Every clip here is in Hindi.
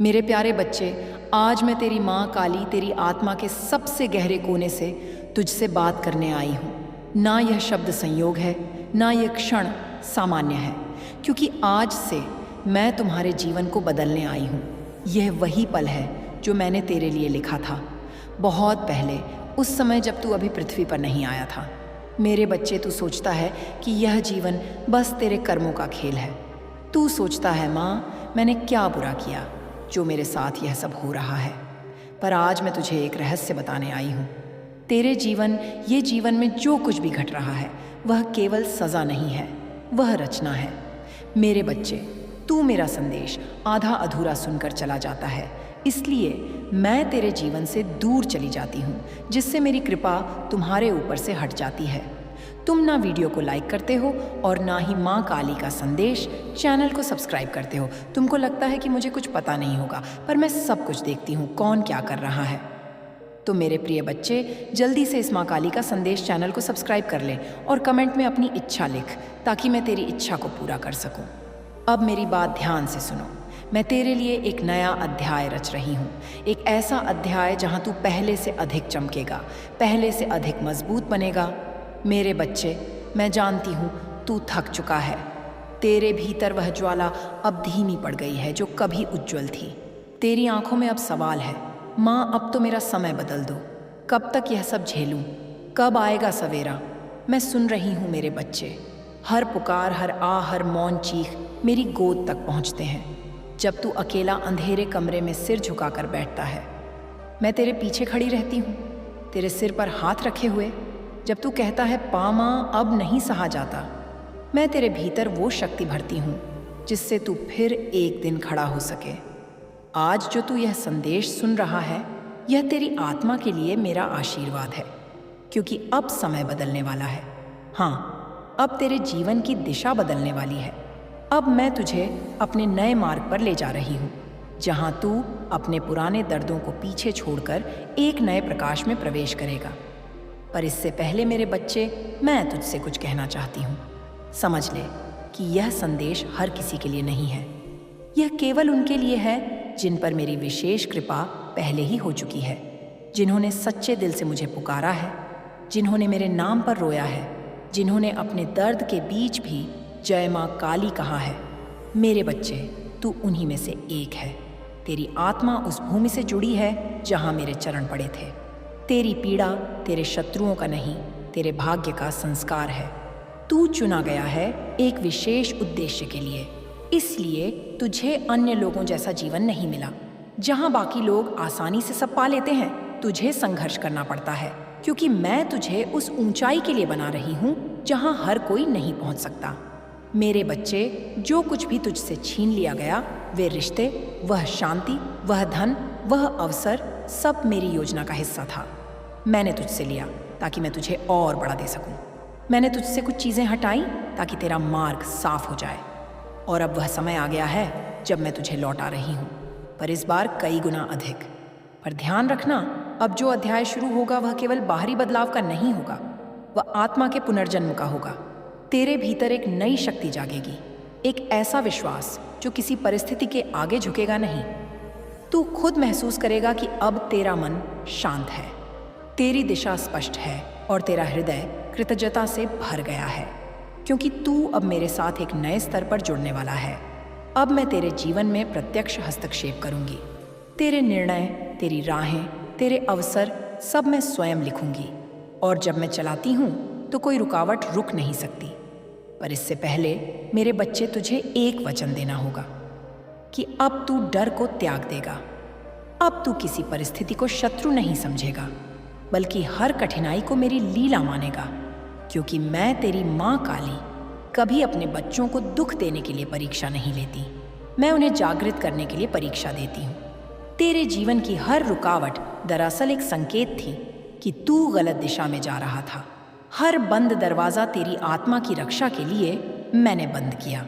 मेरे प्यारे बच्चे, आज मैं तेरी माँ काली तेरी आत्मा के सबसे गहरे कोने से तुझसे बात करने आई हूँ। ना यह शब्द संयोग है, ना यह क्षण सामान्य है, क्योंकि आज से मैं तुम्हारे जीवन को बदलने आई हूँ। यह वही पल है जो मैंने तेरे लिए लिखा था, बहुत पहले, उस समय जब तू अभी पृथ्वी पर नहीं आया था। मेरे बच्चे, तू सोचता है कि यह जीवन बस तेरे कर्मों का खेल है। तू सोचता है, माँ मैंने क्या बुरा किया जो मेरे साथ यह सब हो रहा है। पर आज मैं तुझे एक रहस्य बताने आई हूँ। तेरे जीवन में जो कुछ भी घट रहा है वह केवल सज़ा नहीं है, वह रचना है। मेरे बच्चे, तू मेरा संदेश आधा अधूरा सुनकर चला जाता है, इसलिए मैं तेरे जीवन से दूर चली जाती हूँ, जिससे मेरी कृपा तुम्हारे ऊपर से हट जाती है। तुम ना वीडियो को लाइक करते हो और ना ही माँ काली का संदेश चैनल को सब्सक्राइब करते हो। तुमको लगता है कि मुझे कुछ पता नहीं होगा, पर मैं सब कुछ देखती हूँ कौन क्या कर रहा है। तो मेरे प्रिय बच्चे, जल्दी से इस माँ काली का संदेश चैनल को सब्सक्राइब कर ले और कमेंट में अपनी इच्छा लिख, ताकि मैं तेरी इच्छा को पूरा कर सकूँ। अब मेरी बात ध्यान से सुनो। मैं तेरे लिए एक नया अध्याय रच रही हूँ, एक ऐसा अध्याय जहाँ तू पहले से अधिक चमकेगा, पहले से अधिक मजबूत बनेगा। मेरे बच्चे, मैं जानती हूँ तू थक चुका है। तेरे भीतर वह ज्वाला अब धीमी पड़ गई है जो कभी उज्जवल थी। तेरी आंखों में अब सवाल है, माँ अब तो मेरा समय बदल दो। कब तक यह सब झेलूं? कब आएगा सवेरा? मैं सुन रही हूँ मेरे बच्चे। हर पुकार, हर हर मौन चीख मेरी गोद तक पहुँचते हैं। जब तू अकेला अंधेरे कमरे में सिर झुकाकर बैठता है, मैं तेरे पीछे खड़ी रहती हूँ, तेरे सिर पर हाथ रखे हुए। जब तू कहता है, पा माँ अब नहीं सहा जाता, मैं तेरे भीतर वो शक्ति भरती हूँ जिससे तू फिर एक दिन खड़ा हो सके। आज जो तू यह संदेश सुन रहा है, यह तेरी आत्मा के लिए मेरा आशीर्वाद है, क्योंकि अब समय बदलने वाला है। हाँ, अब तेरे जीवन की दिशा बदलने वाली है। अब मैं तुझे अपने नए मार्ग पर ले जा रही हूँ, जहाँ तू अपने पुराने दर्दों को पीछे छोड़कर एक नए प्रकाश में प्रवेश करेगा। पर इससे पहले मेरे बच्चे, मैं तुझसे कुछ कहना चाहती हूँ। समझ ले कि यह संदेश हर किसी के लिए नहीं है। यह केवल उनके लिए है जिन पर मेरी विशेष कृपा पहले ही हो चुकी है, जिन्होंने सच्चे दिल से मुझे पुकारा है, जिन्होंने मेरे नाम पर रोया है, जिन्होंने अपने दर्द के बीच भी जय माँ काली कहा है। मेरे बच्चे, तू उन्हीं में से एक है। तेरी आत्मा उस भूमि से जुड़ी है जहाँ मेरे चरण पड़े थे। तेरी पीड़ा तेरे शत्रुओं का नहीं, तेरे भाग्य का संस्कार है। तू चुना गया है एक विशेष उद्देश्य के लिए, इसलिए तुझे अन्य लोगों जैसा जीवन नहीं मिला, जहां बाकी लोग आसानी से सब पा लेते हैं। तुझे संघर्ष करना पड़ता है, क्योंकि मैं तुझे उस ऊंचाई के लिए बना रही हूं जहां हर कोई नहीं पहुंच सकता। मेरे बच्चे, जो कुछ भी तुझसे छीन लिया गया, वे रिश्ते, वह शांति, वह धन, वह अवसर, सब मेरी योजना का हिस्सा था। मैंने तुझसे लिया ताकि मैं तुझे और बड़ा दे सकूं। मैंने तुझसे कुछ चीज़ें हटाई ताकि तेरा मार्ग साफ हो जाए। और अब वह समय आ गया है जब मैं तुझे लौटा रही हूँ, पर इस बार कई गुना अधिक। पर ध्यान रखना, अब जो अध्याय शुरू होगा वह केवल बाहरी बदलाव का नहीं होगा, वह आत्मा के पुनर्जन्म का होगा। तेरे भीतर एक नई शक्ति जागेगी, एक ऐसा विश्वास जो किसी परिस्थिति के आगे झुकेगा नहीं। तू खुद महसूस करेगा कि अब तेरा मन शांत है, तेरी दिशा स्पष्ट है और तेरा हृदय कृतज्ञता से भर गया है, क्योंकि तू अब मेरे साथ एक नए स्तर पर जुड़ने वाला है। अब मैं तेरे जीवन में प्रत्यक्ष हस्तक्षेप करूंगी। तेरे निर्णय, तेरी राहें, तेरे अवसर सब मैं स्वयं लिखूंगी, और जब मैं चलाती हूँ तो कोई रुकावट रुक नहीं सकती। पर इससे पहले मेरे बच्चे, तुझे एक वचन देना होगा कि अब तू डर को त्याग देगा। अब तू किसी परिस्थिति को शत्रु नहीं समझेगा, बल्कि हर कठिनाई को मेरी लीला मानेगा, क्योंकि मैं तेरी माँ काली कभी अपने बच्चों को दुख देने के लिए परीक्षा नहीं लेती। मैं उन्हें जागृत करने के लिए परीक्षा देती हूँ। तेरे जीवन की हर रुकावट दरअसल एक संकेत थी कि तू गलत दिशा में जा रहा था। हर बंद दरवाज़ा तेरी आत्मा की रक्षा के लिए मैंने बंद किया,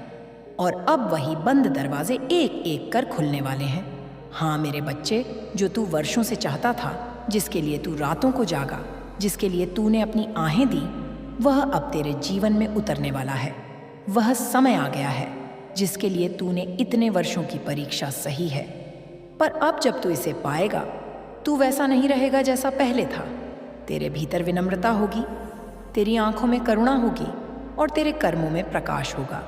और अब वही बंद दरवाजे एक एक कर खुलने वाले हैं। हाँ मेरे बच्चे, जो तू वर्षों से चाहता था, जिसके लिए तू रातों को जागा, जिसके लिए तूने अपनी आहें दी, वह अब तेरे जीवन में उतरने वाला है। वह समय आ गया है जिसके लिए तूने इतने वर्षों की परीक्षा सही है। पर अब जब तू इसे पाएगा, तू वैसा नहीं रहेगा जैसा पहले था। तेरे भीतर विनम्रता होगी, तेरी आंखों में करुणा होगी और तेरे कर्मों में प्रकाश होगा।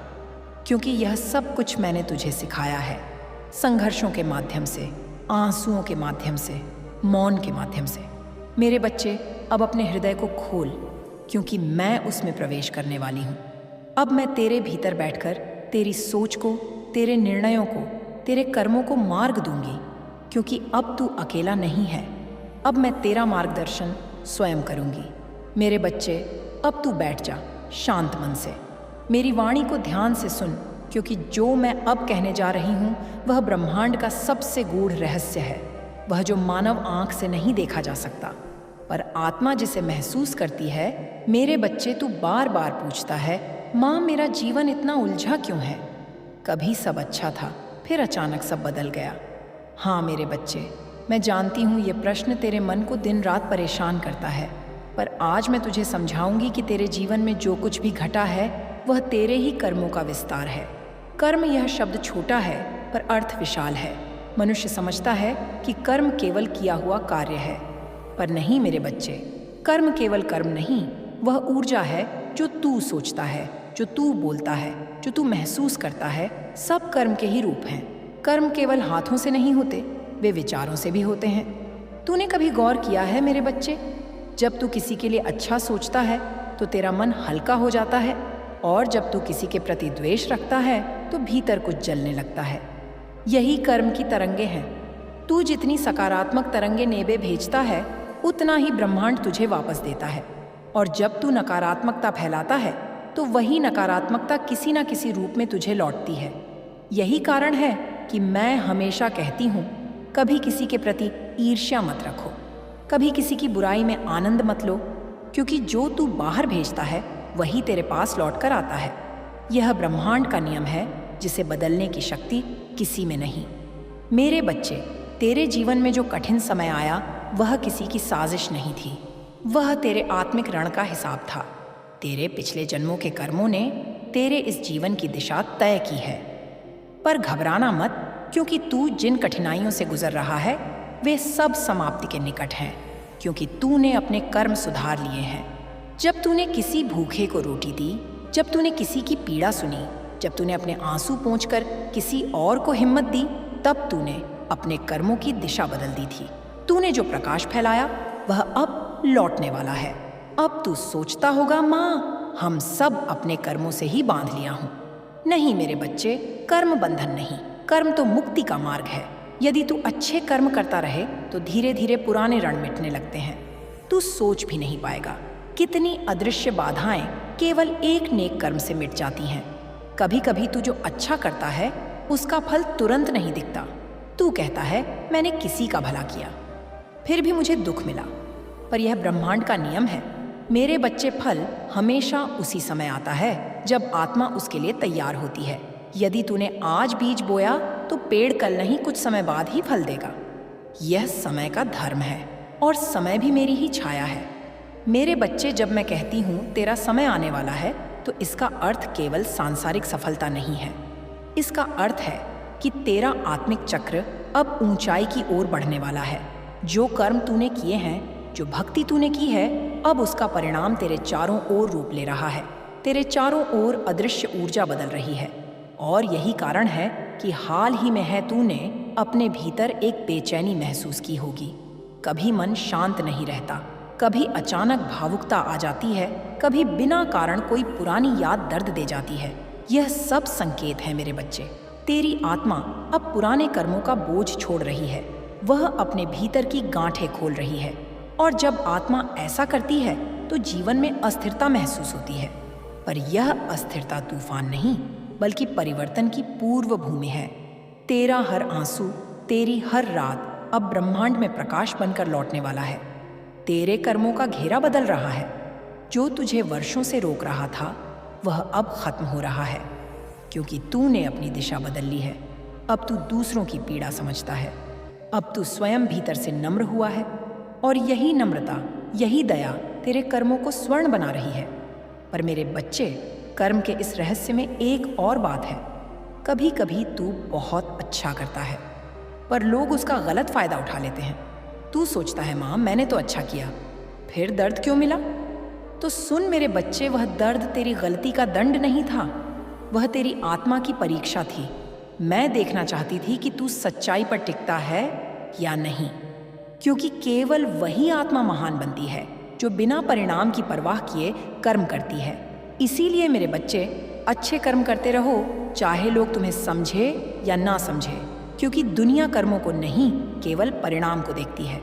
क्योंकि यह सब कुछ मैंने तुझे सिखाया है, संघर्षों के माध्यम से, आंसुओं के माध्यम से, मौन के माध्यम से। मेरे बच्चे, अब अपने हृदय को खोल, क्योंकि मैं उसमें प्रवेश करने वाली हूँ। अब मैं तेरे भीतर बैठकर तेरी सोच को, तेरे निर्णयों को, तेरे कर्मों को मार्ग दूंगी, क्योंकि अब तू अकेला नहीं है। अब मैं तेरा मार्गदर्शन स्वयं करूंगी। मेरे बच्चे, अब तू बैठ जा शांत मन से। मेरी वाणी को ध्यान से सुन, क्योंकि जो मैं अब कहने जा रही हूँ वह ब्रह्मांड का सबसे गूढ़ रहस्य है। वह जो मानव आंख से नहीं देखा जा सकता, पर आत्मा जिसे महसूस करती है। मेरे बच्चे, तू बार बार पूछता है, माँ मेरा जीवन इतना उलझा क्यों है? कभी सब अच्छा था, फिर अचानक सब बदल गया। हाँ मेरे बच्चे, मैं जानती हूँ ये प्रश्न तेरे मन को दिन रात परेशान करता है, पर आज मैं तुझे समझाऊंगी कि तेरे जीवन में जो कुछ भी घटा है वह तेरे ही कर्मों का विस्तार है। कर्म यह शब्द छोटा है, पर अर्थ विशाल है। मनुष्य समझता है कि कर्म केवल किया हुआ कार्य है, पर नहीं मेरे बच्चे, कर्म केवल कर्म नहीं, वह ऊर्जा है जो तू सोचता है, जो तू बोलता है, जो तू महसूस करता है। सब कर्म के ही रूप हैं। कर्म केवल हाथों से नहीं होते, वे विचारों से भी होते हैं। तूने कभी गौर किया है मेरे बच्चे, जब तू किसी के लिए अच्छा सोचता है तो तेरा मन हल्का हो जाता है, और जब तू किसी के प्रति द्वेष रखता है तो भीतर कुछ जलने लगता है। यही कर्म की तरंगे हैं। तू जितनी सकारात्मक तरंगे नेबे भेजता है, उतना ही ब्रह्मांड तुझे वापस देता है। और जब तू नकारात्मकता फैलाता है तो वही नकारात्मकता किसी न किसी रूप में तुझे लौटती है। यही कारण है कि मैं हमेशा कहती हूँ, कभी किसी के प्रति ईर्ष्या मत रखो, कभी किसी की बुराई में आनंद मत लो, क्योंकि जो तू बाहर भेजता है वही तेरे पास लौट कर आता है। यह ब्रह्मांड का नियम है, जिसे बदलने की शक्ति किसी में नहीं। मेरे बच्चे, तेरे जीवन में जो कठिन समय आया वह किसी की साजिश नहीं थी, वह तेरे आत्मिक रण का हिसाब था। तेरे पिछले जन्मों के कर्मों ने तेरे इस जीवन की दिशा तय की है। पर घबराना मत, क्योंकि तू जिन कठिनाइयों से गुजर रहा है वे सब समाप्ति के निकट हैं, क्योंकि तूने अपने कर्म सुधार लिए हैं। जब तूने किसी भूखे को रोटी दी, जब तूने किसी की पीड़ा सुनी, जब तूने अपने आंसू पोंछकर किसी और को हिम्मत दी, तब तूने अपने कर्मों की दिशा बदल दी थी। तूने जो प्रकाश फैलाया वह अब लौटने वाला है। अब तू सोचता होगा, माँ हम सब अपने कर्मों से ही बांध लिया हूँ। नहीं मेरे बच्चे, कर्म बंधन नहीं, कर्म तो मुक्ति का मार्ग है। यदि तू अच्छे कर्म करता रहे तो धीरे धीरे पुराने रण मिटने लगते हैं। तू सोच भी नहीं पाएगा कितनी अदृश्य बाधाएं केवल एक नेक कर्म से मिट जाती हैं। कभी कभी तू जो अच्छा करता है उसका फल तुरंत नहीं दिखता। तू कहता है, मैंने किसी का भला किया, फिर भी मुझे दुख मिला। पर यह ब्रह्मांड का नियम है। मेरे बच्चे, फल हमेशा उसी समय आता है जब आत्मा उसके लिए तैयार होती है। यदि तूने आज बीज बोया तो पेड़ कल नहीं कुछ समय बाद ही फल देगा। यह समय का धर्म है, और समय भी मेरी ही छाया है। मेरे बच्चे, जब मैं कहती हूँ तेरा समय आने वाला है, तो इसका अर्थ केवल सांसारिक सफलता नहीं है। इसका अर्थ है कि तेरा आत्मिक चक्र अब ऊंचाई की ओर बढ़ने वाला है। जो कर्म तूने किए हैं, जो भक्ति तूने की है, अब उसका परिणाम तेरे चारों ओर रूप ले रहा है। तेरे चारों ओर अदृश्य ऊर्जा बदल रही है, और यही कारण है कि हाल ही में है तूने अपने भीतर एक बेचैनी महसूस की होगी। कभी मन शांत नहीं रहता, कभी अचानक भावुकता आ जाती है, कभी बिना कारण कोई पुरानी याद दर्द दे जाती है। यह सब संकेत है मेरे बच्चे। तेरी आत्मा अब पुराने कर्मों का बोझ छोड़ रही है, वह अपने भीतर की गांठें खोल रही है। और जब आत्मा ऐसा करती है तो जीवन में अस्थिरता महसूस होती है। पर यह अस्थिरता तूफान नहीं, बल्कि परिवर्तन की पूर्व भूमि है। तेरा हर आंसू, तेरी हर रात अब ब्रह्मांड में प्रकाश बनकर लौटने वाला है। तेरे कर्मों का घेरा बदल रहा है। जो तुझे वर्षों से रोक रहा था वह अब खत्म हो रहा है, क्योंकि तूने अपनी दिशा बदल ली है। अब तू दूसरों की पीड़ा समझता है। अब तू स्वयं भीतर से नम्र हुआ है, और यही नम्रता, यही दया तेरे कर्मों को स्वर्ण बना रही है। पर मेरे बच्चे, कर्म के इस रहस्य में एक और बात है। कभी कभी तू बहुत अच्छा करता है, पर लोग उसका गलत फायदा उठा लेते हैं। तू सोचता है माँ मैंने तो अच्छा किया, फिर दर्द क्यों मिला? तो सुन मेरे बच्चे, वह दर्द तेरी गलती का दंड नहीं था, वह तेरी आत्मा की परीक्षा थी। मैं देखना चाहती थी कि तू सच्चाई पर टिकता है या नहीं, क्योंकि केवल वही आत्मा महान बनती है जो बिना परिणाम की परवाह किए कर्म करती है। इसीलिए मेरे बच्चे, अच्छे कर्म करते रहो, चाहे लोग तुम्हें समझे या ना समझे, क्योंकि दुनिया कर्मों को नहीं, केवल परिणाम को देखती है,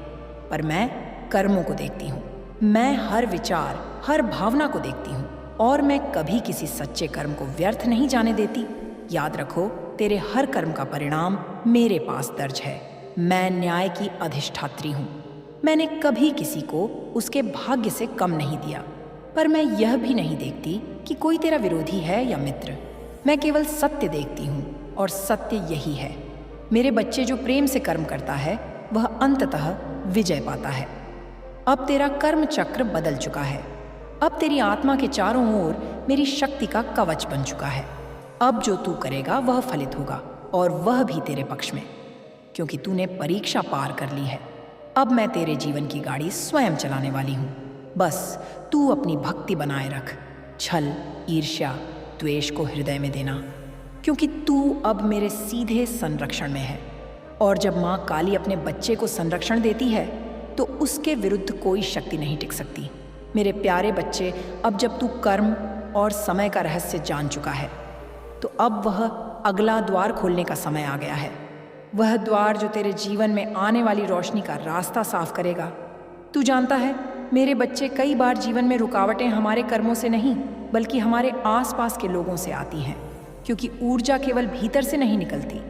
पर मैं कर्मों को देखती हूँ। मैं हर विचार, हर भावना को देखती हूँ, और मैं कभी किसी सच्चे कर्म को व्यर्थ नहीं जाने देती। याद रखो, तेरे हर कर्म का परिणाम मेरे पास दर्ज है। मैं न्याय की अधिष्ठात्री हूँ। मैंने कभी किसी को उसके भाग्य से कम नहीं दिया, पर मैं यह भी नहीं देखती कि कोई तेरा विरोधी है या मित्र। मैं केवल सत्य देखती हूँ, और सत्य यही है। मेरे बच्चे, जो प्रेम से कर्म करता है वह अंततः विजय पाता है। अब तेरा कर्म चक्र बदल चुका है। अब तेरी आत्मा के चारों ओर मेरी शक्ति का कवच बन चुका है। अब जो तू करेगा वह फलित होगा, और वह भी तेरे पक्ष में, क्योंकि तूने परीक्षा पार कर ली है। अब मैं तेरे जीवन की गाड़ी स्वयं चलाने वाली हूँ। बस तू अपनी भक्ति बनाए रख, छल, ईर्ष्या, द्वेष को हृदय में देना, क्योंकि तू अब मेरे सीधे संरक्षण में है। और जब माँ काली अपने बच्चे को संरक्षण देती है तो उसके विरुद्ध कोई शक्ति नहीं टिक सकती। मेरे प्यारे बच्चे, अब जब तू कर्म और समय का रहस्य जान चुका है, तो अब वह अगला द्वार खोलने का समय आ गया है। वह द्वार जो तेरे जीवन में आने वाली रोशनी का रास्ता साफ करेगा। तू जानता है मेरे बच्चे, कई बार जीवन में रुकावटें हमारे कर्मों से नहीं, बल्कि हमारे आसपास के लोगों से आती हैं, क्योंकि ऊर्जा केवल भीतर से नहीं निकलती,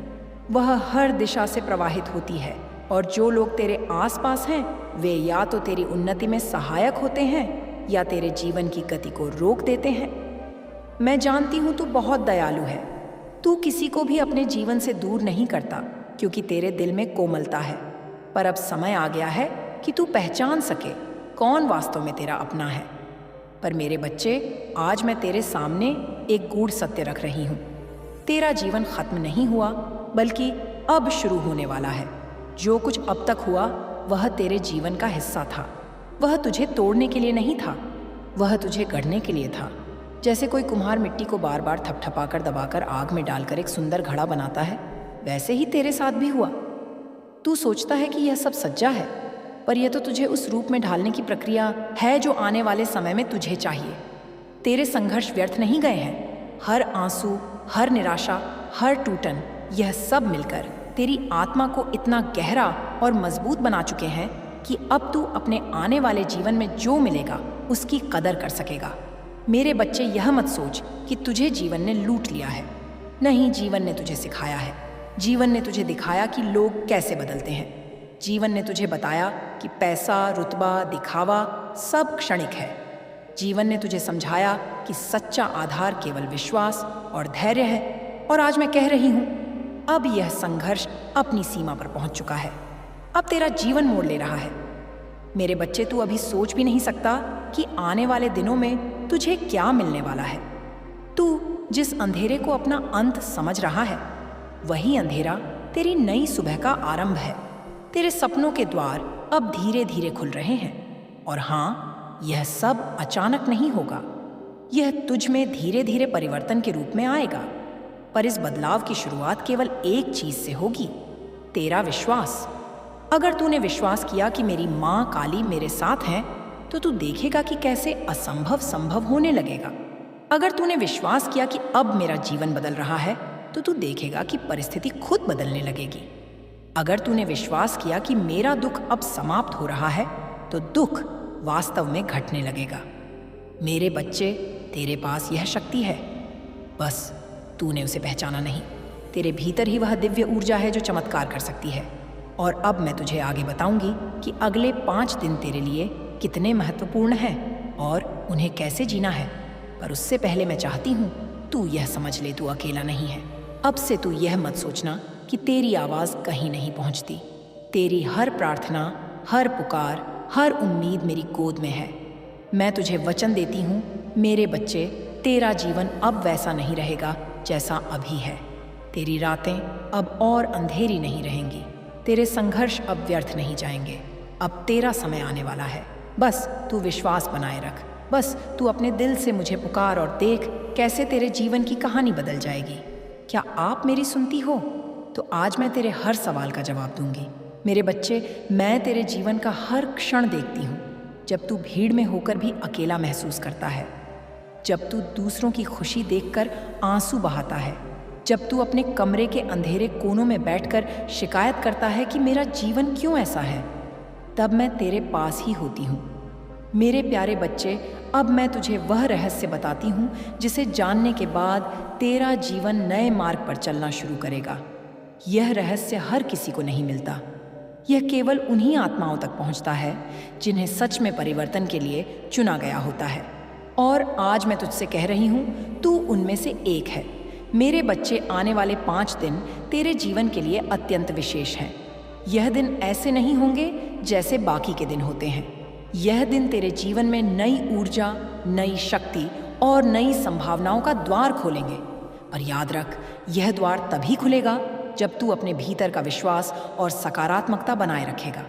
वह हर दिशा से प्रवाहित होती है। और जो लोग तेरे आसपास हैं वे या तो तेरी उन्नति में सहायक होते हैं या तेरे जीवन की गति को रोक देते हैं। मैं जानती हूँ तू बहुत दयालु है। तू किसी को भी अपने जीवन से दूर नहीं करता, क्योंकि तेरे दिल में कोमलता है। पर अब समय आ गया है कि तू पहचान सके कौन वास्तव में तेरा अपना है। पर मेरे बच्चे, आज मैं तेरे सामने एक गूढ़ सत्य रख रही हूँ। तेरा जीवन खत्म नहीं हुआ, बल्कि अब शुरू होने वाला है। जो कुछ अब तक हुआ वह तेरे जीवन का हिस्सा था। वह तुझे तोड़ने के लिए नहीं था, वह तुझे गढ़ने के लिए था। जैसे कोई कुम्हार मिट्टी को बार बार थपथपाकर दबाकर आग में डालकर एक सुंदर घड़ा बनाता है, वैसे ही तेरे साथ भी हुआ। तू सोचता है कि यह सब सज्जा है, पर यह तो तुझे उस रूप में ढालने की प्रक्रिया है जो आने वाले समय में तुझे चाहिए। तेरे संघर्ष व्यर्थ नहीं गए हैं। हर आंसू, हर निराशा, हर टूटन, यह सब मिलकर तेरी आत्मा को इतना गहरा और मजबूत बना चुके हैं कि अब तू अपने आने वाले जीवन में जो मिलेगा उसकी कदर कर सकेगा। मेरे बच्चे, यह मत सोच कि तुझे जीवन ने लूट लिया है। नहीं, जीवन ने तुझे सिखाया है। जीवन ने तुझे दिखाया कि लोग कैसे बदलते हैं। जीवन ने तुझे बताया कि पैसा, रुतबा, दिखावा सब क्षणिक है। जीवन ने तुझे समझाया कि सच्चा आधार केवल विश्वास और धैर्य है। और आज मैं कह रही हूँ, अब यह संघर्ष अपनी सीमा पर पहुंच चुका है। अब तेरा जीवन मोड़ ले रहा है। मेरे बच्चे, तू अभी सोच भी नहीं सकता कि आने वाले दिनों में तुझे क्या मिलने वाला है। तू जिस अंधेरे को अपना अंत समझ रहा है, वही अंधेरा तेरी नई सुबह का आरंभ है। तेरे सपनों के द्वार अब धीरे धीरे खुल रहे हैं। और हाँ, यह सब अचानक नहीं होगा। यह तुझ में धीरे धीरे परिवर्तन के रूप में आएगा। पर इस बदलाव की शुरुआत केवल एक चीज से होगी, तेरा विश्वास। अगर तूने विश्वास किया कि मेरी माँ काली मेरे साथ है, तो तू देखेगा कि कैसे असंभव संभव होने लगेगा। अगर तूने विश्वास किया कि अब मेरा जीवन बदल रहा है, तो तू देखेगा कि परिस्थिति खुद बदलने लगेगी। अगर तूने विश्वास किया कि मेरा दुख अब समाप्त हो रहा है, तो दुख वास्तव में घटने लगेगा। मेरे बच्चे, तेरे पास यह शक्ति है, बस तूने उसे पहचाना नहीं। तेरे भीतर ही वह दिव्य ऊर्जा है जो चमत्कार कर सकती है। और अब मैं तुझे आगे बताऊंगी कि अगले 5 दिन तेरे लिए कितने महत्वपूर्ण हैं और उन्हें कैसे जीना है। पर उससे पहले मैं चाहती हूँ तू यह समझ ले, तू अकेला नहीं है। अब से तू यह मत सोचना कि तेरी आवाज़ कहीं नहीं पहुँचती। तेरी हर प्रार्थना, हर पुकार, हर उम्मीद मेरी गोद में है। मैं तुझे वचन देती हूँ मेरे बच्चे, तेरा जीवन अब वैसा नहीं रहेगा जैसा अभी है। तेरी रातें अब और अंधेरी नहीं रहेंगी। तेरे संघर्ष अब व्यर्थ नहीं जाएंगे। अब तेरा समय आने वाला है। बस तू विश्वास बनाए रख। बस तू अपने दिल से मुझे पुकार और देख कैसे तेरे जीवन की कहानी बदल जाएगी। क्या आप मेरी सुनती हो? तो आज मैं तेरे हर सवाल का जवाब दूंगी। मेरे बच्चे, मैं तेरे जीवन का हर क्षण देखती हूँ। जब तू भीड़ में होकर भी अकेला महसूस करता है, जब तू दूसरों की खुशी देखकर आंसू बहाता है, जब तू अपने कमरे के अंधेरे कोनों में बैठकर शिकायत करता है कि मेरा जीवन क्यों ऐसा है, तब मैं तेरे पास ही होती हूँ। मेरे प्यारे बच्चे, अब मैं तुझे वह रहस्य बताती हूँ जिसे जानने के बाद तेरा जीवन नए मार्ग पर चलना शुरू करेगा। यह रहस्य हर किसी को नहीं मिलता। यह केवल उन्हीं आत्माओं तक पहुँचता है जिन्हें सच में परिवर्तन के लिए चुना गया होता है। और आज मैं तुझसे कह रही हूँ, तू उनमें से एक है। मेरे बच्चे, आने वाले 5 दिन तेरे जीवन के लिए अत्यंत विशेष हैं। यह दिन ऐसे नहीं होंगे जैसे बाकी के दिन होते हैं। यह दिन तेरे जीवन में नई ऊर्जा, नई शक्ति और नई संभावनाओं का द्वार खोलेंगे। पर याद रख, यह द्वार तभी खुलेगा जब तू अपने भीतर का विश्वास और सकारात्मकता बनाए रखेगा।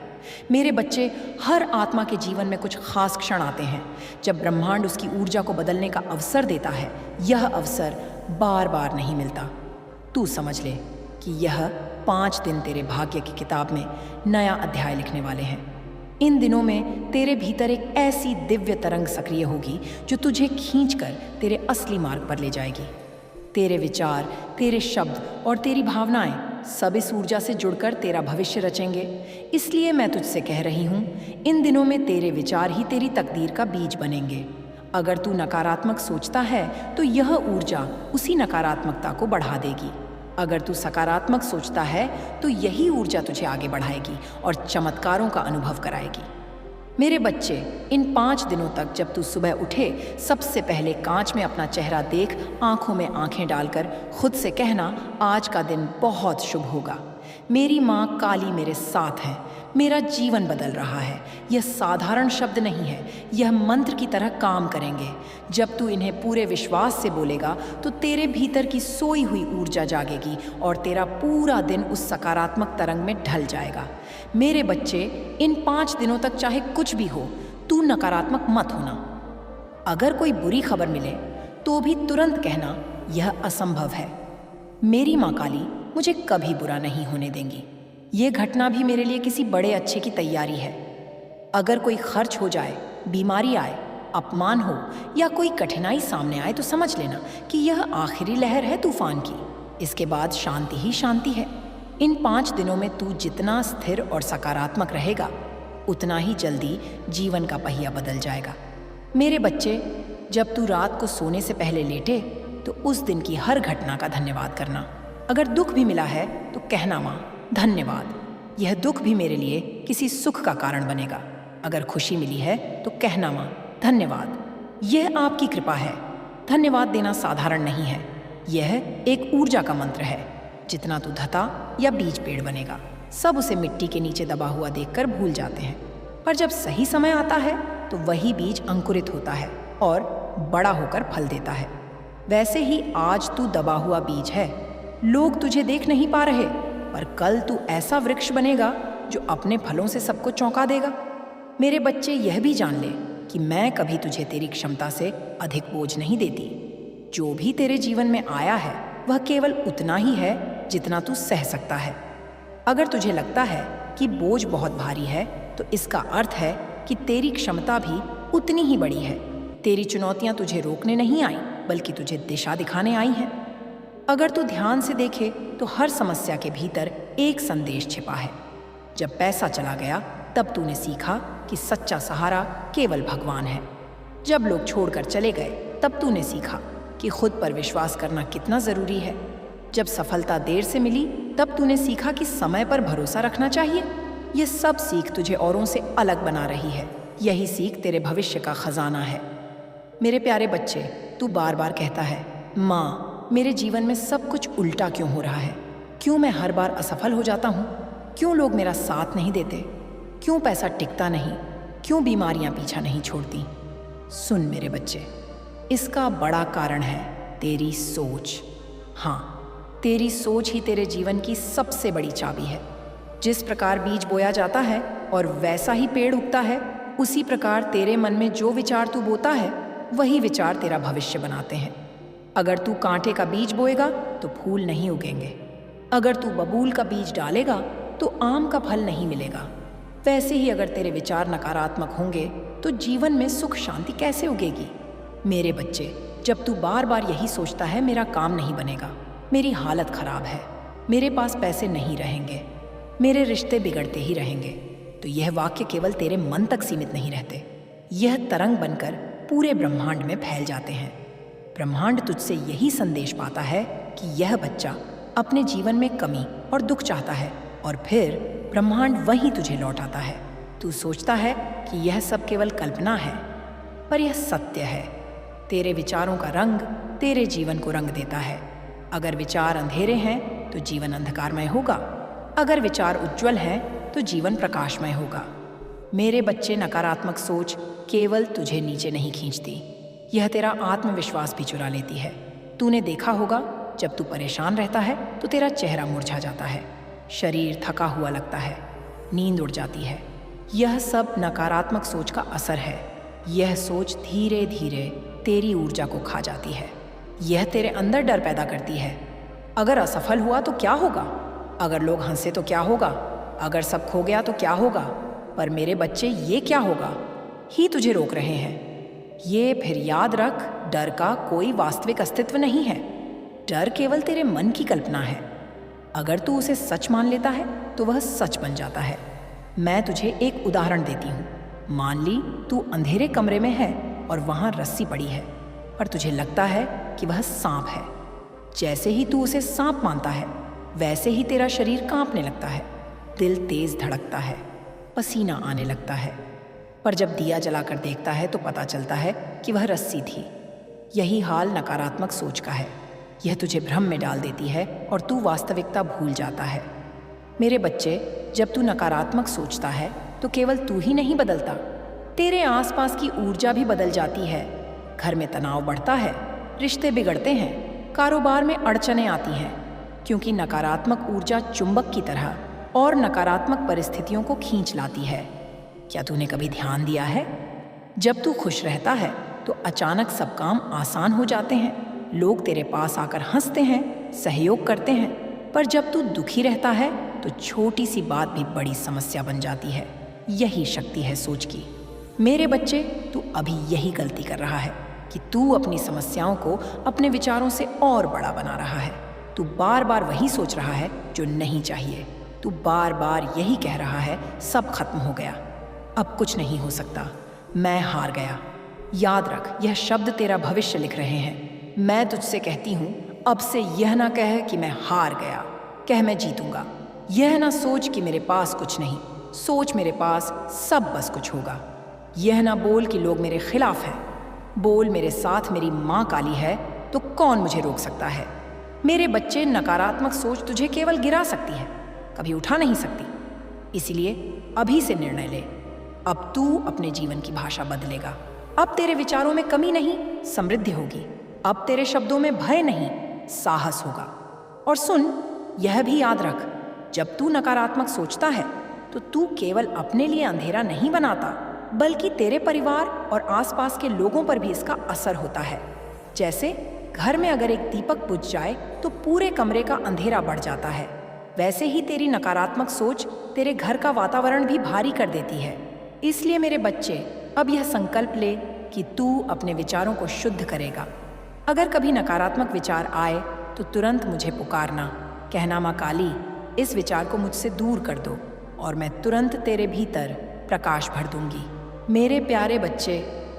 मेरे बच्चे, हर आत्मा के जीवन में कुछ खास क्षण आते हैं जब ब्रह्मांड उसकी ऊर्जा को बदलने का अवसर देता है। यह अवसर बार बार नहीं मिलता। तू समझ ले कि यह 5 दिन तेरे भाग्य की किताब में नया अध्याय लिखने वाले हैं। इन दिनों में तेरे भीतर एक ऐसी दिव्य तरंग सक्रिय होगी जो तुझे खींचकर तेरे असली मार्ग पर ले जाएगी। तेरे विचार, तेरे शब्द और तेरी भावनाएं सब इस ऊर्जा से जुड़कर तेरा भविष्य रचेंगे। इसलिए मैं तुझसे कह रही हूँ, इन दिनों में तेरे विचार ही तेरी तकदीर का बीज बनेंगे। अगर तू नकारात्मक सोचता है तो यह ऊर्जा उसी नकारात्मकता को बढ़ा देगी। अगर तू सकारात्मक सोचता है तो यही ऊर्जा तुझे आगे बढ़ाएगी और चमत्कारों का अनुभव कराएगी। मेरे बच्चे, इन 5 दिनों तक जब तू सुबह उठे, सबसे पहले कांच में अपना चेहरा देख, आंखों में आंखें डालकर खुद से कहना, आज का दिन बहुत शुभ होगा। मेरी माँ काली मेरे साथ है, मेरा जीवन बदल रहा है। यह साधारण शब्द नहीं है, यह मंत्र की तरह काम करेंगे। जब तू इन्हें पूरे विश्वास से बोलेगा तो तेरे भीतर की सोई हुई ऊर्जा जागेगी और तेरा पूरा दिन उस सकारात्मक तरंग में ढल जाएगा। मेरे बच्चे, इन 5 दिनों तक चाहे कुछ भी हो, तू नकारात्मक मत होना। अगर कोई बुरी खबर मिले तो भी तुरंत कहना, यह असंभव है। मेरी माँ काली मुझे कभी बुरा नहीं होने देंगी। ये घटना भी मेरे लिए किसी बड़े अच्छे की तैयारी है। अगर कोई खर्च हो जाए, बीमारी आए, अपमान हो या कोई कठिनाई सामने आए तो समझ लेना कि यह आखिरी लहर है तूफान की। इसके बाद शांति ही शांति है। इन 5 दिनों में तू जितना स्थिर और सकारात्मक रहेगा, उतना ही जल्दी जीवन का पहिया बदल जाएगा। मेरे बच्चे, जब तू रात को सोने से पहले लेटे तो उस दिन की हर घटना का धन्यवाद करना। अगर दुख भी मिला है तो कहना, माँ धन्यवाद, यह दुख भी मेरे लिए किसी सुख का कारण बनेगा। अगर खुशी मिली है तो कहना, माँ धन्यवाद, यह आपकी कृपा है। धन्यवाद देना साधारण नहीं है, यह एक ऊर्जा का मंत्र है। जितना तू धता या बीज पेड़ बनेगा, सब उसे मिट्टी के नीचे दबा हुआ देखकर भूल जाते हैं, पर जब सही समय आता है तो वही बीज अंकुरित होता है और बड़ा होकर फल देता है। वैसे ही आज तू दबा हुआ बीज है। लोग तुझे देख नहीं पा रहे, पर कल तू ऐसा वृक्ष बनेगा जो अपने फलों से सबको चौंका देगा। मेरे बच्चे, यह भी जान ले कि मैं कभी तुझे तेरी क्षमता से अधिक बोझ नहीं देती। जो भी तेरे जीवन में आया है वह केवल उतना ही है जितना तू सह सकता है। अगर तुझे लगता है कि बोझ बहुत भारी है तो इसका अर्थ है कि तेरी क्षमता भी उतनी ही बड़ी है। तेरी चुनौतियां तुझे रोकने नहीं आई, बल्कि तुझे दिशा दिखाने आई हैं। अगर तू ध्यान से देखे तो हर समस्या के भीतर एक संदेश छिपा है। जब पैसा चला गया तब तूने सीखा कि सच्चा सहारा केवल भगवान है। जब लोग छोड़कर चले गए तब तूने सीखा कि खुद पर विश्वास करना कितना ज़रूरी है। जब सफलता देर से मिली तब तूने सीखा कि समय पर भरोसा रखना चाहिए। यह सब सीख तुझे औरों से अलग बना रही है। यही सीख तेरे भविष्य का खजाना है। मेरे प्यारे बच्चे, तू बार बार कहता है, माँ मेरे जीवन में सब कुछ उल्टा क्यों हो रहा है? क्यों मैं हर बार असफल हो जाता हूँ? क्यों लोग मेरा साथ नहीं देते? क्यों पैसा टिकता नहीं? क्यों बीमारियाँ पीछा नहीं छोड़ती? सुन मेरे बच्चे, इसका बड़ा कारण है तेरी सोच। हाँ, तेरी सोच ही तेरे जीवन की सबसे बड़ी चाबी है। जिस प्रकार बीज बोया जाता है और वैसा ही पेड़ उगता है, उसी प्रकार तेरे मन में जो विचार तू बोता है वही विचार तेरा भविष्य बनाते हैं। अगर तू कांटे का बीज बोएगा तो फूल नहीं उगेंगे। अगर तू बबूल का बीज डालेगा तो आम का फल नहीं मिलेगा। वैसे ही अगर तेरे विचार नकारात्मक होंगे तो जीवन में सुख शांति कैसे उगेगी? मेरे बच्चे, जब तू बार बार यही सोचता है मेरा काम नहीं बनेगा, मेरी हालत खराब है, मेरे पास पैसे नहीं रहेंगे, मेरे रिश्ते बिगड़ते ही रहेंगे, तो यह वाक्य केवल तेरे मन तक सीमित नहीं रहते। यह तरंग बनकर पूरे ब्रह्मांड में फैल जाते हैं। ब्रह्मांड तुझसे यही संदेश पाता है कि यह बच्चा अपने जीवन में कमी और दुख चाहता है, और फिर ब्रह्मांड वही तुझे लौटाता है। तू सोचता है कि यह सब केवल कल्पना है, पर यह सत्य है। तेरे विचारों का रंग तेरे जीवन को रंग देता है। अगर विचार अंधेरे हैं तो जीवन अंधकारमय होगा, अगर विचार उज्जवल हैं तो जीवन प्रकाशमय होगा। मेरे बच्चे, नकारात्मक सोच केवल तुझे नीचे नहीं खींचती, यह तेरा आत्मविश्वास भी चुरा लेती है। तूने देखा होगा, जब तू परेशान रहता है तो तेरा चेहरा मुरझा जाता है, शरीर थका हुआ लगता है, नींद उड़ जाती है। यह सब नकारात्मक सोच का असर है। यह सोच धीरे धीरे तेरी ऊर्जा को खा जाती है। यह तेरे अंदर डर पैदा करती है। अगर असफल हुआ तो क्या होगा? अगर लोग हंसे तो क्या होगा? अगर सब खो गया तो क्या होगा? पर मेरे बच्चे, ये क्या होगा ही तुझे रोक रहे हैं। ये फिर याद रख, डर का कोई वास्तविक अस्तित्व नहीं है। डर केवल तेरे मन की कल्पना है। अगर तू उसे सच मान लेता है तो वह सच बन जाता है। मैं तुझे एक उदाहरण देती हूँ। मान ली तू अंधेरे कमरे में है और वहाँ रस्सी पड़ी है, पर तुझे लगता है कि वह सांप है। जैसे ही तू उसे सांप मानता है, वैसे ही तेरा शरीर कांपने लगता है, दिल तेज धड़कता है, पसीना आने लगता है। पर जब दिया जलाकर देखता है तो पता चलता है कि वह रस्सी थी। यही हाल नकारात्मक सोच का है। यह तुझे भ्रम में डाल देती है और तू वास्तविकता भूल जाता है। मेरे बच्चे, जब तू नकारात्मक सोचता है तो केवल तू ही नहीं बदलता, तेरे आसपास की ऊर्जा भी बदल जाती है। घर में तनाव बढ़ता है, रिश्ते बिगड़ते हैं, कारोबार में अड़चनें आती हैं, क्योंकि नकारात्मक ऊर्जा चुंबक की तरह और नकारात्मक परिस्थितियों को खींच लाती है। क्या तूने कभी ध्यान दिया है, जब तू खुश रहता है तो अचानक सब काम आसान हो जाते हैं, लोग तेरे पास आकर हंसते हैं, सहयोग करते हैं। पर जब तू दुखी रहता है तो छोटी सी बात भी बड़ी समस्या बन जाती है। यही शक्ति है सोच की। मेरे बच्चे, तू अभी यही गलती कर रहा है कि तू अपनी समस्याओं को अपने विचारों से और बड़ा बना रहा है। तू बार बार वही सोच रहा है जो नहीं चाहिए। तू बार बार यही कह रहा है, सब खत्म हो गया, अब कुछ नहीं हो सकता, मैं हार गया। याद रख, यह शब्द तेरा भविष्य लिख रहे हैं। मैं तुझसे कहती हूँ, अब से यह ना कह कि मैं हार गया, कह मैं जीतूंगा। यह ना सोच कि मेरे पास कुछ नहीं, सोच मेरे पास सब बस कुछ होगा। यह ना बोल कि लोग मेरे खिलाफ हैं, बोल मेरे साथ मेरी माँ काली है तो कौन मुझे रोक सकता है। मेरे बच्चे, नकारात्मक सोच तुझे केवल गिरा सकती है, कभी उठा नहीं सकती। इसलिए अभी से निर्णय ले, अब तू अपने जीवन की भाषा बदलेगा। अब तेरे विचारों में कमी नहीं, समृद्धि होगी। अब तेरे शब्दों में भय नहीं, साहस होगा। और सुन, यह भी याद रख, जब तू नकारात्मक सोचता है तो तू केवल अपने लिए अंधेरा नहीं बनाता, बल्कि तेरे परिवार और आसपास के लोगों पर भी इसका असर होता है। जैसे घर में अगर एक दीपक बुझ जाए तो पूरे कमरे का अंधेरा बढ़ जाता है, वैसे ही तेरी नकारात्मक सोच तेरे घर का वातावरण भी भारी कर देती है। इसलिए मेरे बच्चे, अब यह संकल्प ले कि तू अपने विचारों को शुद्ध करेगा। अगर कभी नकारात्मक विचार आए तो तुरंत मुझे पुकारना, कहना, माँ काली, इस विचार को मुझसे दूर कर दो, और मैं तुरंत तेरे भीतर प्रकाश भर दूंगी। मेरे प्यारे बच्चे,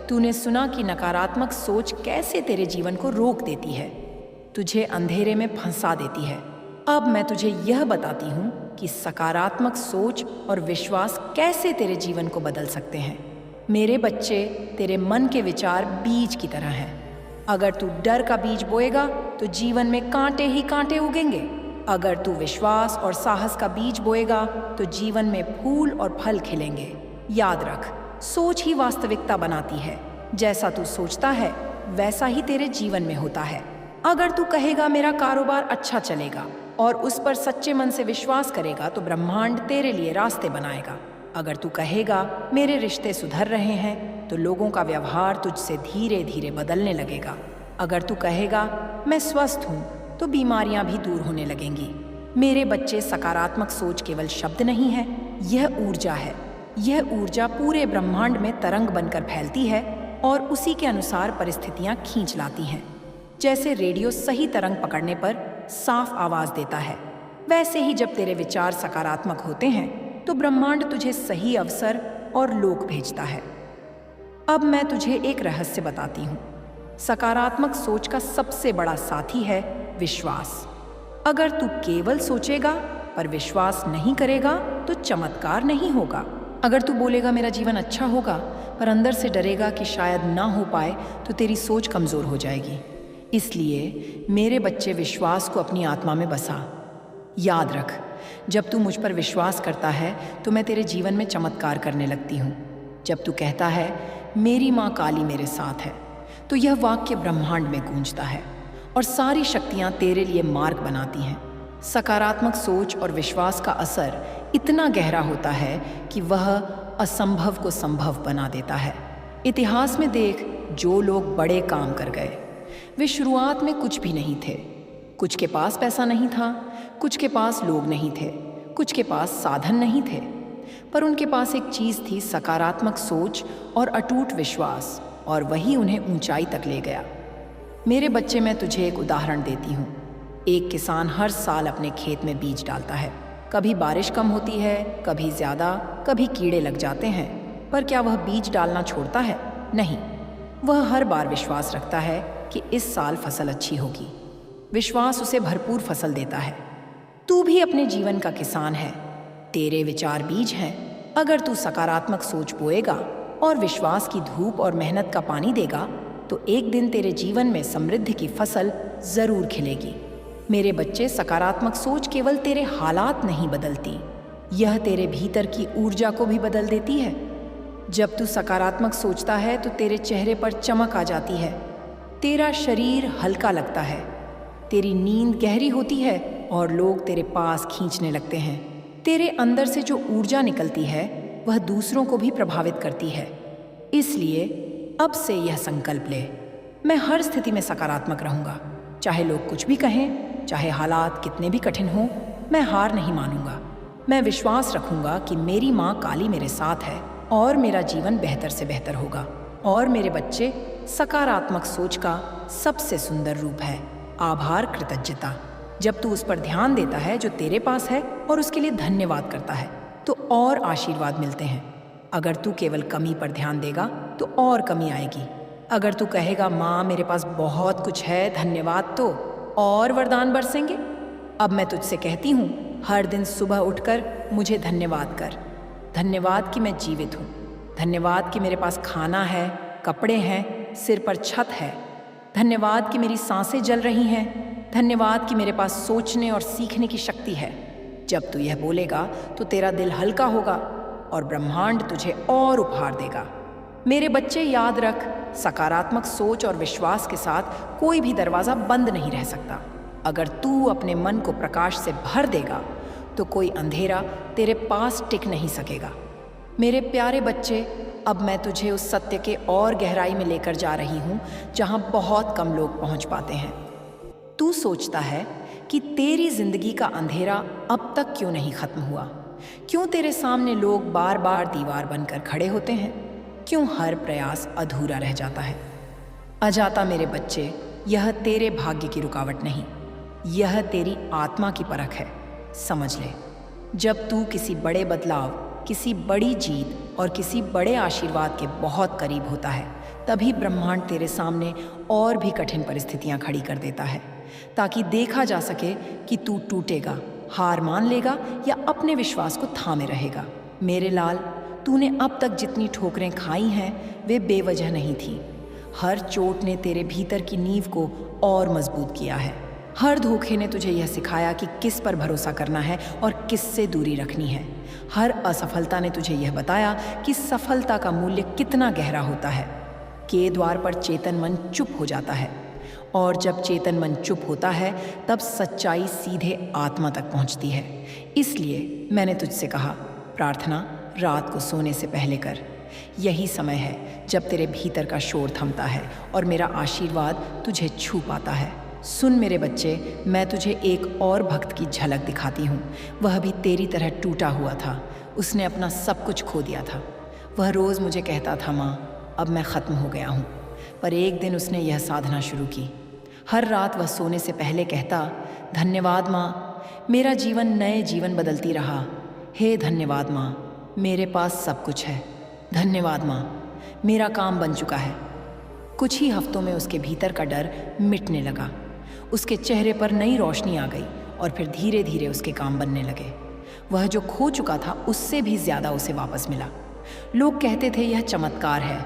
तूने सुना कि नकारात्मक सोच कैसे तेरे जीवन को रोक देती है, तुझे अंधेरे में फंसा देती है। अब मैं तुझे यह बताती हूँ कि सकारात्मक सोच और विश्वास कैसे तेरे जीवन को बदल सकते हैं। मेरे बच्चे, तेरे मन के विचार बीज की तरह हैं। अगर तू डर का बीज बोएगा तो जीवन में कांटे ही कांटे उगेंगे। अगर तू विश्वास और साहस का बीज बोएगा तो जीवन में फूल और फल खिलेंगे। याद रख, सोच ही वास्तविकता बनाती है। जैसा तू सोचता है वैसा ही तेरे जीवन में होता है। अगर तू कहेगा मेरा कारोबार अच्छा चलेगा, और उस पर सच्चे मन से विश्वास करेगा तो ब्रह्मांड तेरे लिए रास्ते बनाएगा। अगर तू कहेगा मेरे रिश्ते सुधर रहे हैं, तो लोगों का व्यवहार तुझसे धीरे धीरे बदलने लगेगा। अगर तू कहेगा मैं स्वस्थ हूँ, तो बीमारियां भी दूर होने लगेंगी। मेरे बच्चे, सकारात्मक सोच केवल शब्द नहीं है, यह ऊर्जा है। यह ऊर्जा पूरे ब्रह्मांड में तरंग बनकर फैलती है और उसी के अनुसार परिस्थितियां खींच लाती हैं। जैसे रेडियो सही तरंग पकड़ने पर साफ आवाज देता है, वैसे ही जब तेरे विचार सकारात्मक होते हैं तो ब्रह्मांड तुझे सही अवसर और लोक भेजता है। अब मैं तुझे एक रहस्य बताती हूँ। सकारात्मक सोच का सबसे बड़ा साथी है विश्वास। अगर तू केवल सोचेगा पर विश्वास नहीं करेगा तो चमत्कार नहीं होगा। अगर तू बोलेगा मेरा जीवन अच्छा होगा पर अंदर से डरेगा कि शायद ना हो पाए, तो तेरी सोच कमजोर हो जाएगी। इसलिए मेरे बच्चे, विश्वास को अपनी आत्मा में बसा। याद रख, जब तू मुझ पर विश्वास करता है तो मैं तेरे जीवन में चमत्कार करने लगती हूँ। जब तू कहता है मेरी माँ काली मेरे साथ है, तो यह वाक्य ब्रह्मांड में गूंजता है और सारी शक्तियाँ तेरे लिए मार्ग बनाती हैं। सकारात्मक सोच और विश्वास का असर इतना गहरा होता है कि वह असंभव को संभव बना देता है। इतिहास में देख, जो लोग बड़े काम कर गए, वे शुरुआत में कुछ भी नहीं थे। कुछ के पास पैसा नहीं था, कुछ के पास लोग नहीं थे, कुछ के पास साधन नहीं थे, पर उनके पास एक चीज़ थी, सकारात्मक सोच और अटूट विश्वास, और वही उन्हें ऊंचाई तक ले गया। मेरे बच्चे, मैं तुझे एक उदाहरण देती हूँ। एक किसान हर साल अपने खेत में बीज डालता है। कभी बारिश कम होती है, कभी ज़्यादा, कभी कीड़े लग जाते हैं, पर क्या वह बीज डालना छोड़ता है? नहीं, वह हर बार विश्वास रखता है कि इस साल फसल अच्छी होगी। विश्वास उसे भरपूर फसल देता है। तू भी अपने जीवन का किसान है। तेरे विचार बीज हैं। अगर तू सकारात्मक सोच बोएगा और विश्वास की धूप और मेहनत का पानी देगा, तो एक दिन तेरे जीवन में समृद्धि की फसल जरूर खिलेगी। मेरे बच्चे, सकारात्मक सोच केवल तेरे हालात नहीं बदलती, यह तेरे भीतर की ऊर्जा को भी बदल देती है। जब तू सकारात्मक सोचता है तो तेरे चेहरे पर चमक आ जाती है, तेरा शरीर हल्का लगता है, तेरी नींद गहरी होती है और लोग तेरे पास खींचने लगते हैं। तेरे अंदर से जो ऊर्जा निकलती है वह दूसरों को भी प्रभावित करती है। इसलिए अब से यह संकल्प ले, मैं हर स्थिति में सकारात्मक रहूंगा। चाहे लोग कुछ भी कहें, चाहे हालात कितने भी कठिन हों, मैं हार नहीं मानूंगा। मैं विश्वास रखूंगा कि मेरी माँ काली मेरे साथ है और मेरा जीवन बेहतर से बेहतर होगा। और मेरे बच्चे, सकारात्मक सोच का सबसे सुंदर रूप है आभार, कृतज्ञता। जब तू उस पर ध्यान देता है जो तेरे पास है और उसके लिए धन्यवाद करता है, तो और आशीर्वाद मिलते हैं। अगर तू केवल कमी पर ध्यान देगा तो और कमी आएगी। अगर तू कहेगा माँ मेरे पास बहुत कुछ है, धन्यवाद, तो और वरदान बरसेंगे। अब मैं तुझसे कहती हूँ, हर दिन सुबह उठकर मुझे धन्यवाद कर। धन्यवाद कि मैं जीवित हूँ, धन्यवाद कि मेरे पास खाना है, कपड़े हैं, सिर पर छत है, धन्यवाद कि मेरी सांसें जल रही हैं, धन्यवाद कि मेरे पास सोचने और सीखने की शक्ति है। जब तू यह बोलेगा तो तेरा दिल हल्का होगा और ब्रह्मांड तुझे और उपहार देगा। मेरे बच्चे, याद रख, सकारात्मक सोच और विश्वास के साथ कोई भी दरवाज़ा बंद नहीं रह सकता। अगर तू अपने मन को प्रकाश से भर देगा तो कोई अंधेरा तेरे पास टिक नहीं सकेगा। मेरे प्यारे बच्चे, अब मैं तुझे उस सत्य के और गहराई में लेकर जा रही हूँ जहाँ बहुत कम लोग पहुँच पाते हैं। तू सोचता है कि तेरी जिंदगी का अंधेरा अब तक क्यों नहीं खत्म हुआ? क्यों तेरे सामने लोग बार बार दीवार बनकर खड़े होते हैं? क्यों हर प्रयास अधूरा रह जाता है? अजाता मेरे बच्चे, यह तेरे भाग्य की रुकावट नहीं, यह तेरी आत्मा की परख है। समझ ले, जब तू किसी बड़े बदलाव, किसी बड़ी जीत और किसी बड़े आशीर्वाद के बहुत करीब होता है, तभी ब्रह्मांड तेरे सामने और भी कठिन परिस्थितियां खड़ी कर देता है, ताकि देखा जा सके कि तू टूटेगा, हार मान लेगा या अपने विश्वास को थामे रहेगा। मेरे लाल, तूने अब तक जितनी ठोकरें खाई हैं वे बेवजह नहीं थी। हर चोट ने तेरे भीतर की नींव को और मजबूत किया है। हर धोखे ने तुझे यह सिखाया कि किस पर भरोसा करना है और किससे दूरी रखनी है। हर असफलता ने तुझे यह बताया कि सफलता का मूल्य कितना गहरा होता है। के द्वार पर चेतन मन चुप हो जाता है और जब चेतन मन चुप होता है तब सच्चाई सीधे आत्मा तक पहुंचती है। इसलिए मैंने तुझसे कहा, प्रार्थना रात को सोने से पहले कर। यही समय है जब तेरे भीतर का शोर थमता है और मेरा आशीर्वाद तुझे छू पाता है। सुन मेरे बच्चे, मैं तुझे एक और भक्त की झलक दिखाती हूँ। वह भी तेरी तरह टूटा हुआ था। उसने अपना सब कुछ खो दिया था। वह रोज़ मुझे कहता था, माँ अब मैं ख़त्म हो गया हूँ। पर एक दिन उसने यह साधना शुरू की। हर रात वह सोने से पहले कहता, धन्यवाद माँ, मेरा जीवन नए जीवन बदलती रहा। हे धन्यवाद माँ, मेरे पास सब कुछ है। धन्यवाद माँ, मेरा काम बन चुका है। कुछ ही हफ्तों में उसके भीतर का डर मिटने लगा। उसके चेहरे पर नई रोशनी आ गई और फिर धीरे धीरे उसके काम बनने लगे। वह जो खो चुका था उससे भी ज़्यादा उसे वापस मिला। लोग कहते थे यह चमत्कार है,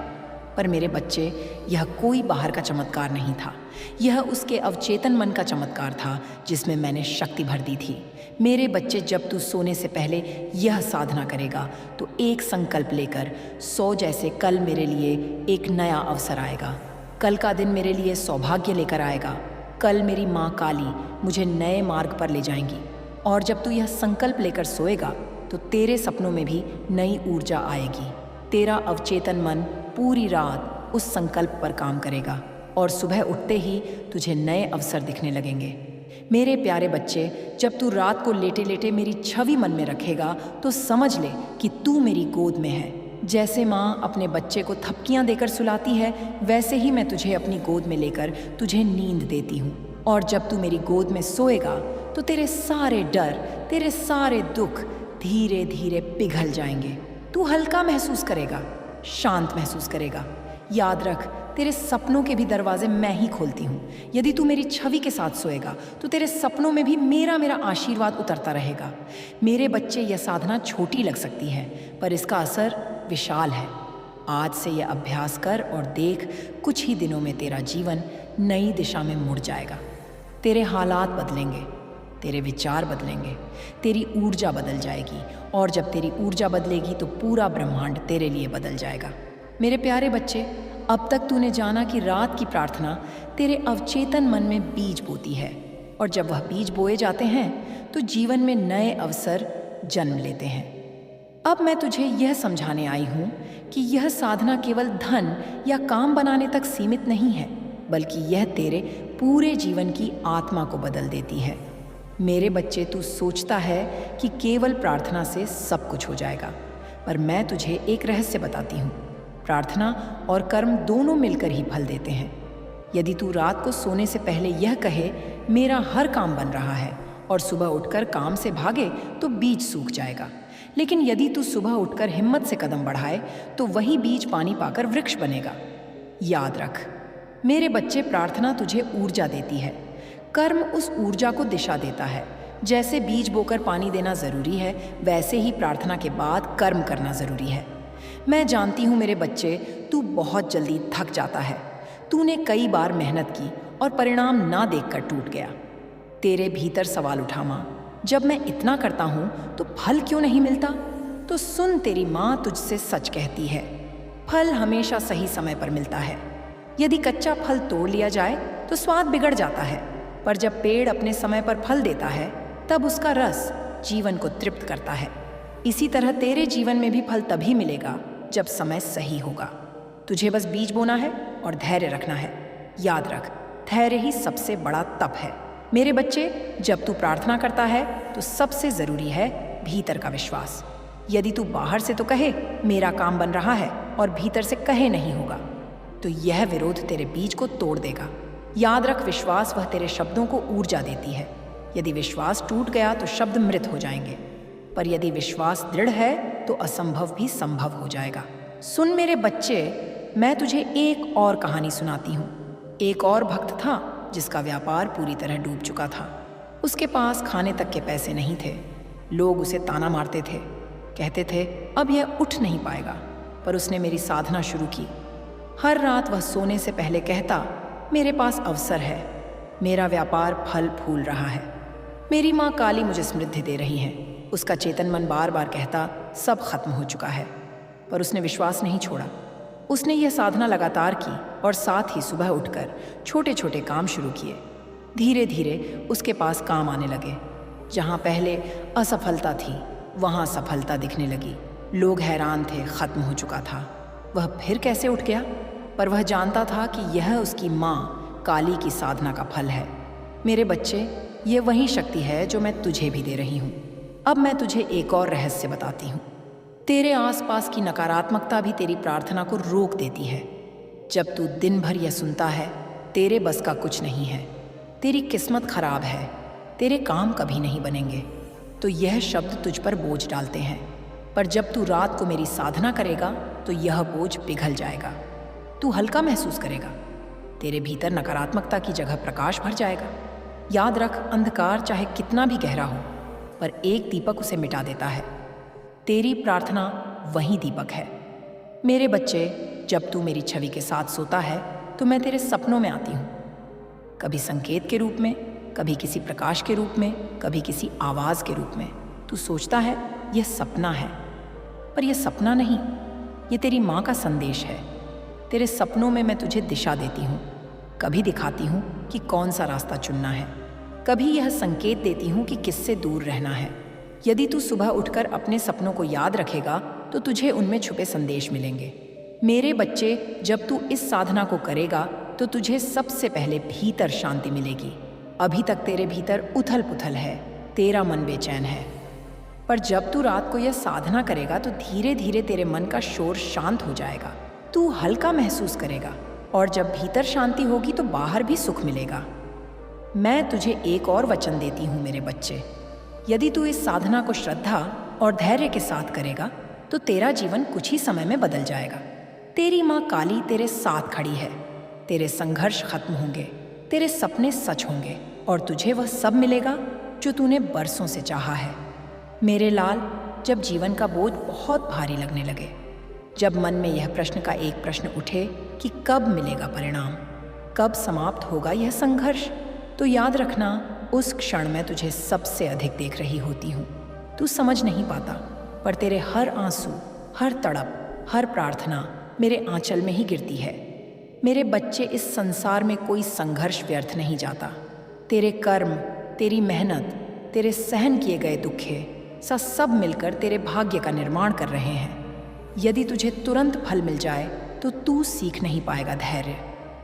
पर मेरे बच्चे, यह कोई बाहर का चमत्कार नहीं था। यह उसके अवचेतन मन का चमत्कार था जिसमें मैंने शक्ति भर दी थी। मेरे बच्चे, जब तू सोने से पहले यह साधना करेगा तो एक संकल्प लेकर सो, जैसे कल मेरे लिए एक नया अवसर आएगा। कल का दिन मेरे लिए सौभाग्य लेकर आएगा। कल मेरी माँ काली मुझे नए मार्ग पर ले जाएंगी। और जब तू यह संकल्प लेकर सोएगा तो तेरे सपनों में भी नई ऊर्जा आएगी। तेरा अवचेतन मन पूरी रात उस संकल्प पर काम करेगा और सुबह उठते ही तुझे नए अवसर दिखने लगेंगे। मेरे प्यारे बच्चे, जब तू रात को लेटे लेटे मेरी छवि मन में रखेगा तो समझ ले कि तू मेरी गोद में है। जैसे माँ अपने बच्चे को थपकियाँ देकर सुलाती है, वैसे ही मैं तुझे अपनी गोद में लेकर तुझे नींद देती हूँ। और जब तू मेरी गोद में सोएगा तो तेरे सारे डर, तेरे सारे दुख धीरे धीरे पिघल जाएंगे। तू हल्का महसूस करेगा, शांत महसूस करेगा। याद रख, तेरे सपनों के भी दरवाजे मैं ही खोलती हूँ। यदि तू मेरी छवि के साथ सोएगा तो तेरे सपनों में भी मेरा आशीर्वाद उतरता रहेगा। मेरे बच्चे, यह साधना छोटी लग सकती है पर इसका असर विशाल है। आज से यह अभ्यास कर और देख, कुछ ही दिनों में तेरा जीवन नई दिशा में मुड़ जाएगा। तेरे हालात बदलेंगे, तेरे विचार बदलेंगे, तेरी ऊर्जा बदल जाएगी। और जब तेरी ऊर्जा बदलेगी तो पूरा ब्रह्मांड तेरे लिए बदल जाएगा। मेरे प्यारे बच्चे, अब तक तूने जाना कि रात की प्रार्थना तेरे अवचेतन मन में बीज बोती है, और जब वह बीज बोए जाते हैं तो जीवन में नए अवसर जन्म लेते हैं। अब मैं तुझे यह समझाने आई हूँ कि यह साधना केवल धन या काम बनाने तक सीमित नहीं है, बल्कि यह तेरे पूरे जीवन की आत्मा को बदल देती है। मेरे बच्चे, तू सोचता है कि केवल प्रार्थना से सब कुछ हो जाएगा, पर मैं तुझे एक रहस्य बताती हूँ। प्रार्थना और कर्म दोनों मिलकर ही फल देते हैं। यदि तू रात को सोने से पहले यह कहे, मेरा हर काम बन रहा है, और सुबह उठकर काम से भागे तो बीज सूख जाएगा। लेकिन यदि तू सुबह उठकर हिम्मत से कदम बढ़ाए तो वही बीज पानी पाकर वृक्ष बनेगा। याद रख मेरे बच्चे, प्रार्थना तुझे ऊर्जा देती है, कर्म उस ऊर्जा को दिशा देता है। जैसे बीज बोकर पानी देना ज़रूरी है, वैसे ही प्रार्थना के बाद कर्म करना ज़रूरी है। मैं जानती हूँ मेरे बच्चे, तू बहुत जल्दी थक जाता है। तूने कई बार मेहनत की और परिणाम ना देखकर टूट गया। तेरे भीतर सवाल उठा, माँ जब मैं इतना करता हूँ तो फल क्यों नहीं मिलता? तो सुन, तेरी माँ तुझसे सच कहती है, फल हमेशा सही समय पर मिलता है। यदि कच्चा फल तोड़ लिया जाए तो स्वाद बिगड़ जाता है, पर जब पेड़ अपने समय पर फल देता है तब उसका रस जीवन को तृप्त करता है। इसी तरह तेरे जीवन में भी फल तभी मिलेगा जब समय सही होगा। तुझे बस बीज बोना है और धैर्य रखना है। याद रख, धैर्य ही सबसे बड़ा तप है। मेरे बच्चे, जब तू प्रार्थना करता है तो सबसे ज़रूरी है भीतर का विश्वास। यदि तू बाहर से तो कहे मेरा काम बन रहा है और भीतर से कहे नहीं होगा, तो यह विरोध तेरे बीज को तोड़ देगा। याद रख, विश्वास वह तेरे शब्दों को ऊर्जा देती है। यदि विश्वास टूट गया तो शब्द मृत हो जाएंगे, पर यदि विश्वास दृढ़ है तो असंभव भी संभव हो जाएगा। सुन मेरे बच्चे, मैं तुझे एक और कहानी सुनाती हूँ। एक और भक्त था जिसका व्यापार पूरी तरह डूब चुका था। उसके पास खाने तक के पैसे नहीं थे। लोग उसे ताना मारते थे, कहते थे अब यह उठ नहीं पाएगा। पर उसने मेरी साधना शुरू की। हर रात वह सोने से पहले कहता, मेरे पास अवसर है, मेरा व्यापार फल फूल रहा है, मेरी माँ काली मुझे समृद्धि दे रही है। उसका चेतन मन बार बार कहता, सब खत्म हो चुका है, पर उसने विश्वास नहीं छोड़ा। उसने यह साधना लगातार की और साथ ही सुबह उठकर छोटे छोटे काम शुरू किए। धीरे धीरे उसके पास काम आने लगे। जहाँ पहले असफलता थी वहाँ सफलता दिखने लगी। लोग हैरान थे, खत्म हो चुका था। वह फिर कैसे उठ गया? पर वह जानता था कि यह उसकी माँ काली की साधना का फल है। मेरे बच्चे, ये वही शक्ति है जो मैं तुझे भी दे रही हूँ। अब मैं तुझे एक और रहस्य बताती हूँ। तेरे आसपास की नकारात्मकता भी तेरी प्रार्थना को रोक देती है। जब तू दिन भर यह सुनता है, तेरे बस का कुछ नहीं है, तेरी किस्मत खराब है, तेरे काम कभी नहीं बनेंगे, तो यह शब्द तुझ पर बोझ डालते हैं। पर जब तू रात को मेरी साधना करेगा तो यह बोझ पिघल जाएगा। तू हल्का महसूस करेगा। तेरे भीतर नकारात्मकता की जगह प्रकाश भर जाएगा। याद रख, अंधकार चाहे कितना भी गहरा हो, पर एक दीपक उसे मिटा देता है। तेरी प्रार्थना वही दीपक है। मेरे बच्चे, जब तू मेरी छवि के साथ सोता है तो मैं तेरे सपनों में आती हूँ। कभी संकेत के रूप में, कभी किसी प्रकाश के रूप में, कभी किसी आवाज़ के रूप में। तू सोचता है यह सपना है, पर यह सपना नहीं, ये तेरी माँ का संदेश है। तेरे सपनों में मैं तुझे दिशा देती हूँ। कभी दिखाती हूँ कि कौन सा रास्ता चुनना है, कभी यह संकेत देती हूँ कि किससे दूर रहना है। यदि तू सुबह उठकर अपने सपनों को याद रखेगा तो तुझे उनमें छुपे संदेश मिलेंगे। मेरे बच्चे, जब तू इस साधना को करेगा तो तुझे सबसे पहले भीतर शांति मिलेगी। अभी तक तेरे भीतर उथल पुथल है, तेरा मन बेचैन है, पर जब तू रात को यह साधना करेगा तो धीरे धीरे तेरे मन का शोर शांत हो जाएगा। तू हल्का महसूस करेगा, और जब भीतर शांति होगी तो बाहर भी सुख मिलेगा। मैं तुझे एक और वचन देती हूँ मेरे बच्चे, यदि तू इस साधना को श्रद्धा और धैर्य के साथ करेगा तो तेरा जीवन कुछ ही समय में बदल जाएगा। तेरी माँ काली तेरे साथ खड़ी है। तेरे संघर्ष खत्म होंगे, तेरे सपने सच होंगे, और तुझे वह सब मिलेगा जो तूने बरसों से चाहा है। मेरे लाल, जब जीवन का बोझ बहुत भारी लगने लगे, जब मन में यह प्रश्न का एक प्रश्न उठे कि कब मिलेगा परिणाम, कब समाप्त होगा यह संघर्ष, तो याद रखना, उस क्षण में तुझे सबसे अधिक देख रही होती हूँ। तू समझ नहीं पाता, पर तेरे हर आंसू, हर तड़प, हर प्रार्थना मेरे आंचल में ही गिरती है। मेरे बच्चे, इस संसार में कोई संघर्ष व्यर्थ नहीं जाता। तेरे कर्म, तेरी मेहनत, तेरे सहन किए गए दुखे सब मिलकर तेरे भाग्य का निर्माण कर रहे हैं। यदि तुझे तुरंत फल मिल जाए तो तू सीख नहीं पाएगा धैर्य,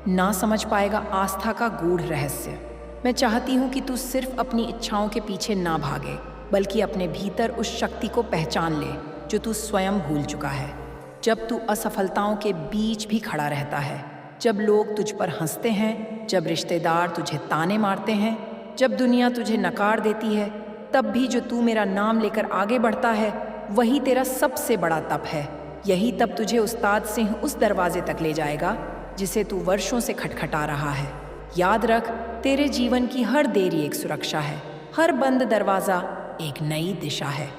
ना समझ पाएगा आस्था का गूढ़ रहस्य। मैं चाहती हूँ कि तू सिर्फ अपनी इच्छाओं के पीछे ना भागे, बल्कि अपने भीतर उस शक्ति को पहचान ले जो तू स्वयं भूल चुका है। जब तू असफलताओं के बीच भी खड़ा रहता है, जब लोग तुझ पर हंसते हैं, जब रिश्तेदार तुझे ताने मारते हैं, जब दुनिया तुझे नकार देती है, तब भी जो तू मेरा नाम लेकर आगे बढ़ता है, वही तेरा सबसे बड़ा तप है। यही तप तुझे उस्ताद सिंह उस दरवाजे तक ले जाएगा जिसे तू वर्षों से खटखटा रहा है। याद रख, तेरे जीवन की हर देरी एक सुरक्षा है, हर बंद दरवाज़ा एक नई दिशा है।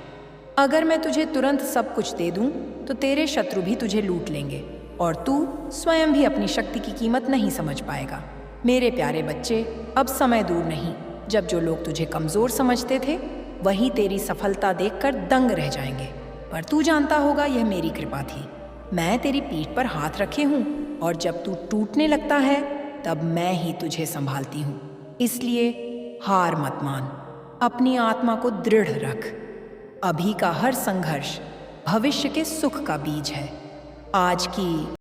अगर मैं तुझे तुरंत सब कुछ दे दूं तो तेरे शत्रु भी तुझे लूट लेंगे, और तू स्वयं भी अपनी शक्ति की कीमत नहीं समझ पाएगा। मेरे प्यारे बच्चे, अब समय दूर नहीं जब जो लोग तुझे कमज़ोर समझते थे वही तेरी सफलता देखकर दंग रह जाएंगे। पर तू जानता होगा यह मेरी कृपा थी। मैं तेरी पीठ पर हाथ रखे हूँ, और जब तू टूटने लगता है तब मैं ही तुझे संभालती हूँ। इसलिए हार मत मान, अपनी आत्मा को दृढ़ रख। अभी का हर संघर्ष भविष्य के सुख का बीज है। आज की